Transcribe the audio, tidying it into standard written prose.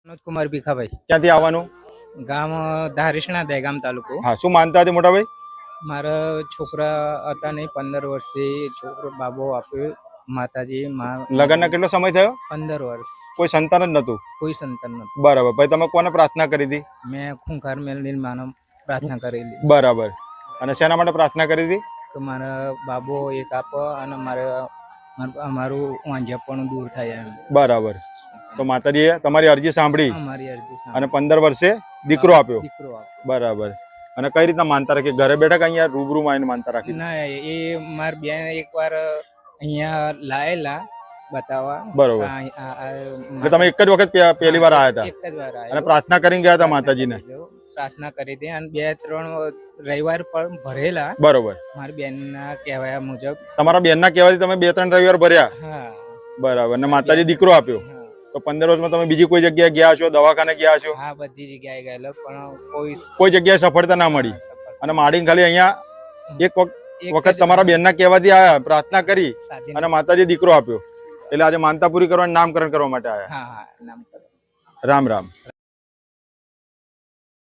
मनोज कुमार भीखाभाई ક્યાંથી આવવાનું? ગામ ધારીસણા દહેગામ તાલુકો હા, શું માનતા હતી મોટા ભાઈ? મારા છોકરા હતા ને 15 વર્ષે છોકરો બાબો આપ્યો માતાજી લગ્નના કેટલો સમય થયો? 15 વર્ષ કોઈ સંતાન જ નતું? કોઈ સંતાન નતું. બરાબર. ભાઈ તમે કોને પ્રાર્થના કરી હતી? મેં ખૂંખાર મેલની માનો પ્રાર્થના કરેલી બરાબર. અને શેના માટે પ્રાર્થના કરી હતી? કે મારા બાબો એક આપો અને મારું વાંઝાપણું દૂર થાય એમ. બરાબર. તો માતાજીએ તમારી અરજી સાંભળી અમારી અરજી અને 15 વર્ષે દીકરો આપ્યો. દીકરો આપ્યો. બરાબર. અને કઈ રીતના માનતા રાખી? ઘરે બેઠા કે અહીંયા રૂબરૂમાં આવીને માનતા રાખી? ના, એ મારી બેન એકવાર અહીંયા લાયેલા બતાવવા. બરોબર. એટલે તમે એક જ વખત પહેલી વાર આવ્યા હતા એક જ વાર અને પ્રાર્થના કરીને ગયા હતા માતાજીને? પ્રાર્થના કરી હતી અને 2-3 રવિવાર પણ ભરેલા. બરોબર. મારી બેન ના કહેવાયા મુજબ. તમારા બેન ના કહેવાથી તમે 2-3 રવિવાર ભર્યા? હા. બરાબર. અને માતાજી દીકરો આપ્યો. તો 15 વર્ષમાં તમે બીજી કોઈ જગ્યાએ ગયા છો? દવાખાને ગયા છો? હા, બધી જગ્યાએ ગયેલો પણ કોઈ જગ્યાએ સફળતા ના મળી. અને માડીને ખાલી અહીંયા એક વખત તમારા બેન ના કહેવાથી આયા, પ્રાર્થના કરી અને માતાજી દીકરો આપ્યો. એટલે આજે માનતા પૂરી કરવાનું નામકરણ કરવા માટે આયા. હા, નામકરણ. રામ રામ.